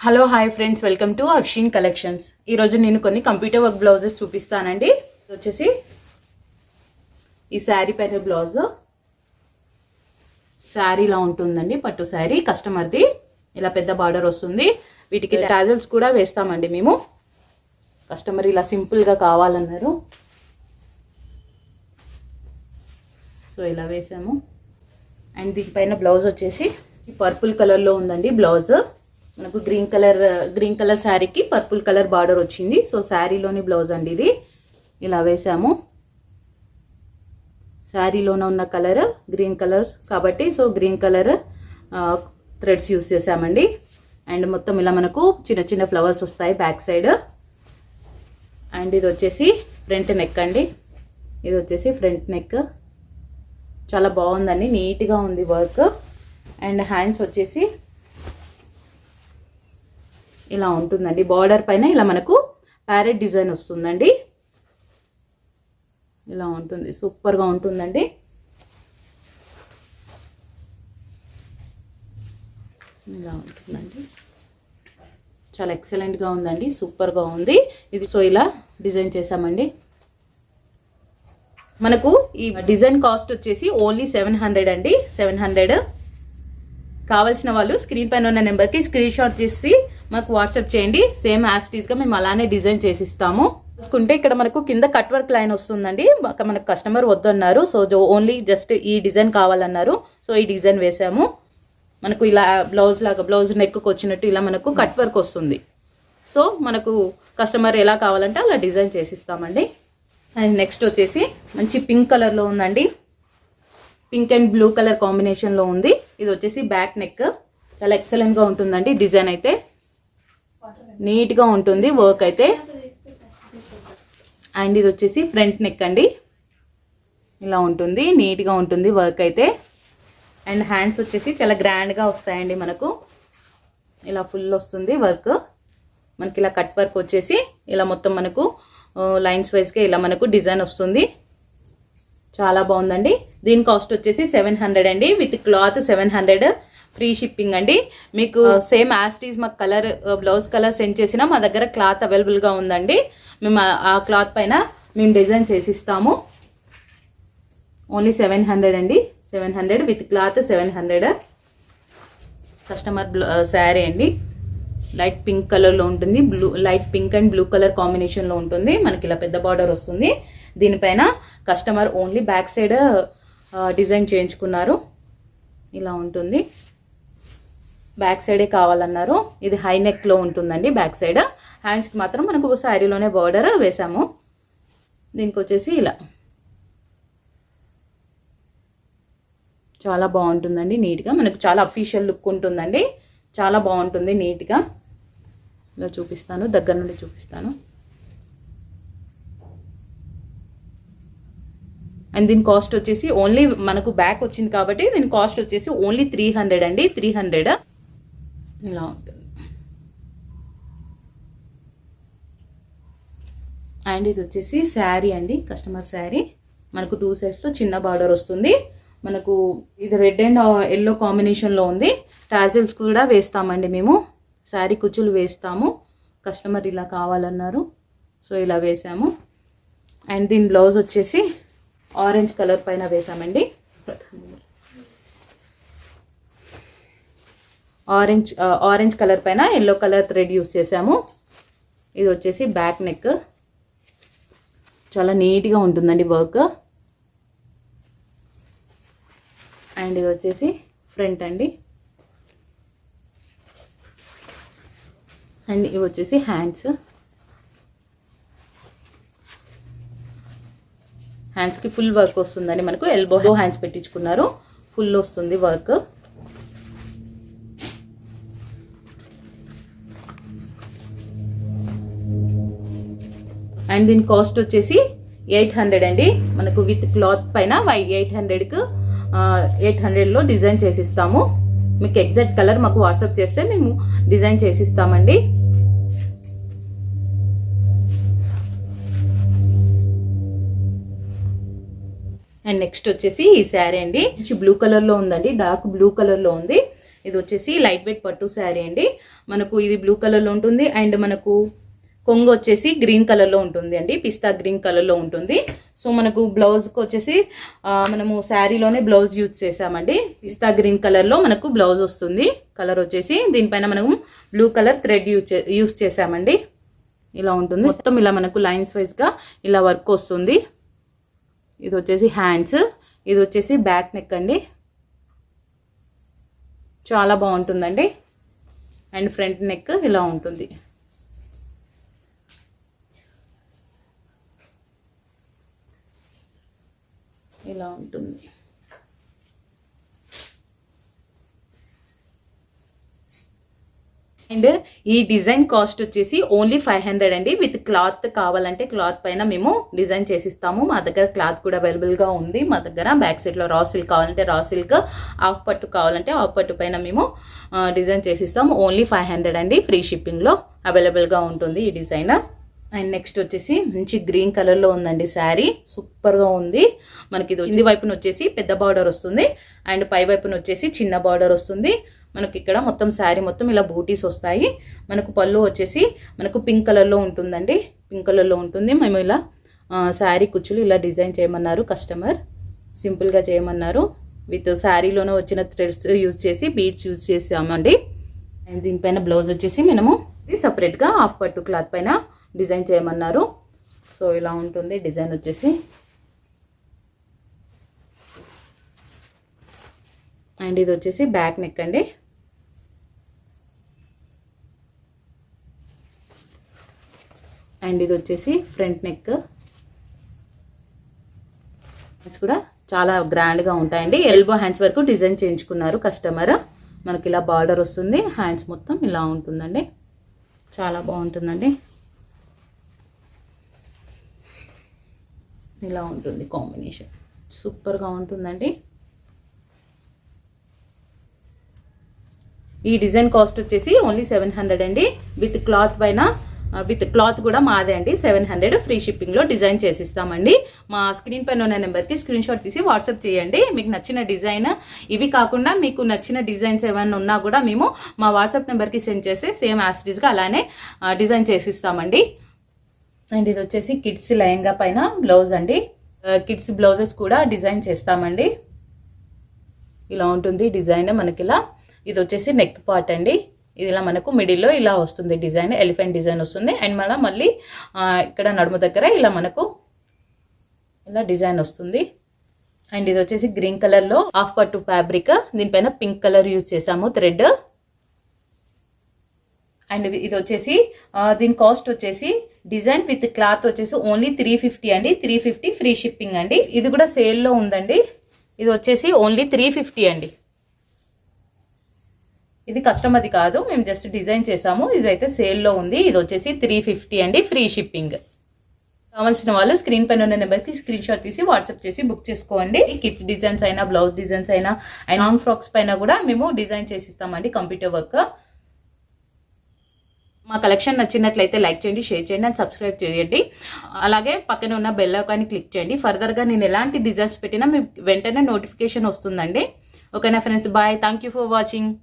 Hello hi friends, welcome to Afsheen collections. ఈరోజు నేను కొన్ని కంప్యూటర్ వర్క్ బ్లౌజెస్ చూపిస్తానండి. వచ్చేసి ఈ శారీ పైన బ్లౌజ్ శారీలా ఉంటుందండి, పట్టు శారీ కస్టమర్ది. ఇలా పెద్ద బార్డర్ వస్తుంది. వీటికి టాజల్స్ కూడా వేస్తామండి మేము. కస్టమర్ ఇలా సింపుల్గా కావాలన్నారు, సో ఇలా వేసాము. అండ్ దీనిపైన బ్లౌజ్ వచ్చేసి పర్పుల్ కలర్లో ఉందండి. బ్లౌజ్ మనకు గ్రీన్ కలర్ శారీకి పర్పుల్ కలర్ బార్డర్ వచ్చింది. సో శారీలోని బ్లౌజ్ అండి ఇది. ఇలా వేసాము. శారీలోనే ఉన్న కలర్ గ్రీన్ కలర్ కాబట్టి so green colour threads use చేసామండి. అండ్ మొత్తం ఇలా మనకు చిన్న చిన్న ఫ్లవర్స్ వస్తాయి బ్యాక్ సైడ్. అండ్ ఇది వచ్చేసి ఫ్రంట్ నెక్ అండి. ఇది వచ్చేసి ఫ్రంట్ నెక్. చాలా బాగుందండి, నీట్గా ఉంది వర్క్. అండ్ హ్యాండ్స్ వచ్చేసి ఇలా ఉంటుందండి. బార్డర్ పైన ఇలా మనకు ప్యారెట్ డిజైన్ వస్తుందండి. ఇలా ఉంటుంది, సూపర్గా ఉంటుందండి. ఇలా ఉంటుందండి, చాలా ఎక్సలెంట్గా ఉందండి, సూపర్గా ఉంది ఇది. సో ఇలా డిజైన్ చేసామండి. మనకు ఈ డిజైన్ కాస్ట్ వచ్చేసి ఓన్లీ 700 అండి. 700. కావాల్సిన వాళ్ళు స్క్రీన్ పైన ఉన్న నెంబర్కి స్క్రీన్ షాట్ చేసి మాకు వాట్సాప్ చేయండి. సేమ్ యాస్టీస్గా మేము అలానే డిజైన్ చేసిస్తాము. చూసుకుంటే ఇక్కడ మనకు కింద కట్ వర్క్ లైన్ వస్తుందండి. మనకు కస్టమర్ వద్దన్నారు, సో ఓన్లీ జస్ట్ ఈ డిజైన్ కావాలన్నారు. సో ఈ డిజైన్ వేసాము. మనకు ఇలా బ్లౌజ్ నెక్కు వచ్చినట్టు ఇలా మనకు కట్ వర్క్ వస్తుంది. సో మనకు కస్టమర్ ఎలా కావాలంటే అలా డిజైన్ చేసిస్తామండి. అండ్ నెక్స్ట్ వచ్చేసి మంచి పింక్ కలర్లో ఉందండి. పింక్ అండ్ బ్లూ కలర్ కాంబినేషన్లో ఉంది. ఇది వచ్చేసి బ్యాక్ నెక్. చాలా ఎక్సలెంట్గా ఉంటుందండి. డిజైన్ అయితే నీట్గా ఉంటుంది, వర్క్ అయితే. అండ్ ఇది వచ్చేసి ఫ్రంట్ నెక్ అండి. ఇలా ఉంటుంది, నీట్గా ఉంటుంది వర్క్ అయితే. అండ్ హ్యాండ్స్ వచ్చేసి చాలా గ్రాండ్గా వస్తాయండి మనకు. ఇలా ఫుల్ వస్తుంది వర్క్. మనకి ఇలా కట్ వర్క్ వచ్చేసి ఇలా మొత్తం మనకు లైన్స్ వైజ్గా ఇలా మనకు డిజైన్ వస్తుంది. చాలా బాగుందండి. దీని కాస్ట్ వచ్చేసి 700 అండి. With cloth 700. ఫ్రీ షిప్పింగ్ అండి. మీకు సేమ్ యాస్టీస్ మాకు కలర్ బ్లౌజ్ కలర్ సెండ్ చేసినా మా దగ్గర క్లాత్ అవైలబుల్గా ఉందండి. మేము ఆ క్లాత్ పైన మేము డిజైన్ చేసిస్తాము. ఓన్లీ 700 అండి. 700 విత్ క్లాత్ 700. కస్టమర్ శారీ అండి. లైట్ పింక్ కలర్లో ఉంటుంది. Light pink and blue colour కాంబినేషన్లో ఉంటుంది. మనకి ఇలా పెద్ద బార్డర్ వస్తుంది. దీనిపైన customer only back side design చేయించుకున్నారు. ఇలా ఉంటుంది, బ్యాక్ సైడే కావాలన్నారు. ఇది హై నెక్లో ఉంటుందండి బ్యాక్ సైడ్. హ్యాండ్స్కి మాత్రం మనకు శారీలోనే బార్డర్ వేసాము. దీనికి వచ్చేసి ఇలా చాలా బాగుంటుందండి, నీట్గా మనకు చాలా అఫీషియల్ లుక్ ఉంటుందండి. చాలా బాగుంటుంది నీట్గా. ఇలా చూపిస్తాను, దగ్గర నుండి చూపిస్తాను. అండ్ దీని కాస్ట్ వచ్చేసి ఓన్లీ మనకు బ్యాక్ వచ్చింది కాబట్టి దీని కాస్ట్ వచ్చేసి ఓన్లీ 300 అండి. 300. ఇలా ఉంటుంది. అండ్ ఇది వచ్చేసి శారీ అండి, కస్టమర్ శారీ. మనకు 2 సైడ్స్లో చిన్న బార్డర్ వస్తుంది. మనకు ఇది రెడ్ అండ్ ఎల్లో కాంబినేషన్లో ఉంది. టాజిల్స్ కూడా వేస్తామండి మేము. శారీ కుచ్చులు వేస్తాము. కస్టమర్ ఇలా కావాలన్నారు, సో ఇలా వేసాము. అండ్ దీని బ్లౌజ్ వచ్చేసి ఆరెంజ్ కలర్ పైన వేసామండి. ఆరెంజ్ కలర్ పైన ఎల్లో కలర్ థ్రెడ్ యూస్ చేసాము. ఇది వచ్చేసి బ్యాక్ నెక్. చాలా నీట్గా ఉంటుందండి వర్క్. అండ్ ఇది వచ్చేసి ఫ్రంట్ అండి. అండ్ ఇవి వచ్చేసి హ్యాండ్స్. హ్యాండ్స్కి ఫుల్ వర్క్ వస్తుందండి. మనకు ఎల్బో హ్యాండ్స్ పెట్టించుకున్నారు, ఫుల్ వస్తుంది వర్క్. అండ్ దీని కాస్ట్ వచ్చేసి 800 అండి. మనకు విత్ క్లాత్ పైన 800లో డిజైన్ చేసిస్తాము. మీకు ఎగ్జాక్ట్ కలర్ మాకు వాట్సాప్ చేస్తే మేము డిజైన్ చేసిస్తామండి. అండ్ నెక్స్ట్ వచ్చేసి ఈ శారీ అండి, బ్లూ కలర్లో ఉందండి. డార్క్ బ్లూ కలర్లో ఉంది. ఇది వచ్చేసి లైట్ వెయిట్ పట్టు శారీ అండి. మనకు ఇది బ్లూ కలర్లో ఉంటుంది అండ్ మనకు కొంగు వచ్చేసి గ్రీన్ కలర్లో ఉంటుంది అండి, పిస్తా గ్రీన్ కలర్లో ఉంటుంది. సో మనకు బ్లౌజ్కి వచ్చేసి మనము శారీలోనే బ్లౌజ్ యూజ్ చేసామండి. పిస్తా గ్రీన్ కలర్లో మనకు బ్లౌజ్ వస్తుంది. కలర్ వచ్చేసి దీనిపైన మనము బ్లూ కలర్ థ్రెడ్ యూజ్ చేసామండి. ఇలా ఉంటుంది మొత్తం. ఇలా మనకు లైన్స్ వైజ్గా ఇలా వర్క్ వస్తుంది. ఇది వచ్చేసి హ్యాండ్స్, ఇది వచ్చేసి బ్యాక్ నెక్ అండి. చాలా బాగుంటుందండి. అండ్ ఫ్రంట్ నెక్ ఇలా ఉంటుంది. ఇలా ఉంటుంది. అండ్ ఈ డిజైన్ కాస్ట్ వచ్చేసి ఓన్లీ 500 అండి. విత్ క్లాత్ కావాలంటే క్లాత్ పైన మేము డిజైన్ చేసిస్తాము. మా దగ్గర క్లాత్ కూడా అవైలబుల్గా ఉంది. మా దగ్గర బ్యాక్ సైడ్లో రా సిల్క్ కావాలంటే రా సిల్క్, హాఫ్ పట్టు కావాలంటే హాఫ్ పట్టు పైన మేము డిజైన్ చేసిస్తాము. ఓన్లీ 500 అండి. ఫ్రీ షిప్పింగ్లో అవైలబుల్గా ఉంటుంది ఈ డిజైన్. అండ్ నెక్స్ట్ వచ్చేసి మంచి గ్రీన్ కలర్లో ఉందండి శారీ, సూపర్గా ఉంది. మనకి ఇది కింది వైపున వచ్చేసి పెద్ద బార్డర్ వస్తుంది అండ్ పై వైపున వచ్చేసి చిన్న బార్డర్ వస్తుంది. మనకి ఇక్కడ మొత్తం శారీ మొత్తం ఇలా బూటీస్ వస్తాయి. మనకు పళ్ళు వచ్చేసి మనకు పింక్ కలర్లో ఉంటుందండి, పింక్ కలర్లో ఉంటుంది. మేము ఇలా శారీ కుచ్చులు ఇలా డిజైన్ చేయమన్నారు కస్టమర్, సింపుల్గా చేయమన్నారు. విత్ శారీలోనే వచ్చిన థ్రెడ్స్ యూజ్ చేసి బీడ్స్ యూజ్ చేసామండి. అండ్ దీనిపైన బ్లౌజ్ వచ్చేసి మనము ఇది సపరేట్గా హాఫ్ పట్టు క్లాత్ పైన డిజైన్ చేయమన్నారు. సో ఇలా ఉంటుంది డిజైన్ వచ్చేసి. అండ్ ఇది వచ్చేసి బ్యాక్ నెక్ అండి. అండ్ ఇది వచ్చేసి ఫ్రంట్ నెక్ కూడా చాలా గ్రాండ్గా ఉంటాయండి. ఎల్బో హ్యాండ్స్ వరకు డిజైన్ చేయించుకున్నారు కస్టమర్. మనకి ఇలా బార్డర్ వస్తుంది, హ్యాండ్స్ మొత్తం ఇలా ఉంటుందండి. చాలా బాగుంటుందండి. ఇలా ఉంటుంది కాంబినేషన్, సూపర్గా ఉంటుందండి. ఈ డిజైన్ కాస్ట్ వచ్చేసి ఓన్లీ 700 అండి. విత్ క్లాత్ పైన విత్ క్లాత్ కూడా మాదే అండి. 700 ఫ్రీ షిప్పింగ్లో డిజైన్ చేసిస్తామండి. మా స్క్రీన్ పైన ఉన్న నెంబర్కి స్క్రీన్ షాట్ తీసి వాట్సాప్ చేయండి. మీకు నచ్చిన డిజైన్, ఇవి కాకుండా మీకు నచ్చిన డిజైన్స్ ఏమైనా ఉన్నా కూడా మేము మా వాట్సాప్ నెంబర్కి సెండ్ చేసి సేమ్ యాస్టీస్గా అలానే డిజైన్ చేసిస్తామండి. అండ్ ఇది వచ్చేసి కిడ్స్ లెహంగా పైన బ్లౌజ్ అండి. కిడ్స్ బ్లౌజెస్ కూడా డిజైన్ చేస్తామండి. ఇలా ఉంటుంది డిజైన్ మనకి ఇలా. ఇది వచ్చేసి నెక్ పార్ట్ అండి. ఇది ఇలా మనకు మిడిల్లో ఇలా వస్తుంది డిజైన్, ఎలిఫెంట్ డిజైన్ వస్తుంది. అండ్ మళ్ళీ ఇక్కడ నడుము దగ్గర ఇలా మనకు ఇలా డిజైన్ వస్తుంది. అండ్ ఇది వచ్చేసి గ్రీన్ కలర్లో హాఫ్ పట్టు ఫ్యాబ్రిక్, దీనిపైన పింక్ కలర్ యూజ్ చేసాము థ్రెడ్. అండ్ ఇది వచ్చేసి దీని కాస్ట్ వచ్చేసి డిజైన్ విత్ క్లాత్ వచ్చేసి ఓన్లీ 350 అండి. 350 ఫ్రీ షిప్పింగ్ అండి. ఇది కూడా సేల్లో ఉందండి. ఇది వచ్చేసి ఓన్లీ 350 అండి. ఇది కస్టమర్ది కాదు, మేము జస్ట్ డిజైన్ చేసాము. ఇదైతే సేల్లో ఉంది. ఇది వచ్చేసి 350 అండి, ఫ్రీ షిప్పింగ్. కావాల్సిన వాళ్ళు స్క్రీన్ పైన ఉన్న నెంబర్కి స్క్రీన్ షాట్ తీసి వాట్సాప్ చేసి బుక్ చేసుకోండి. కిడ్స్ డిజైన్స్ అయినా, బ్లౌజ్ డిజైన్స్ అయినా, అండ్ లాంగ్ ఫ్రాక్స్ పైన కూడా మేము డిజైన్ చేసిస్తామండి కంప్యూటర్ వర్క్. మా కలెక్షన్ నచ్చినట్లయితే లైక్ చేయండి, షేర్ చేయండి అండ్ సబ్స్క్రైబ్ చేయండి. అలాగే పక్కన ఉన్న బెల్ ఐకాన్ని క్లిక్ చేయండి. ఫర్దర్గా నేను ఎలాంటి డిజైన్స్ పెట్టినా మీకు వెంటనే నోటిఫికేషన్ వస్తుందండి. ఓకేనా friends, bye. Thank you for watching.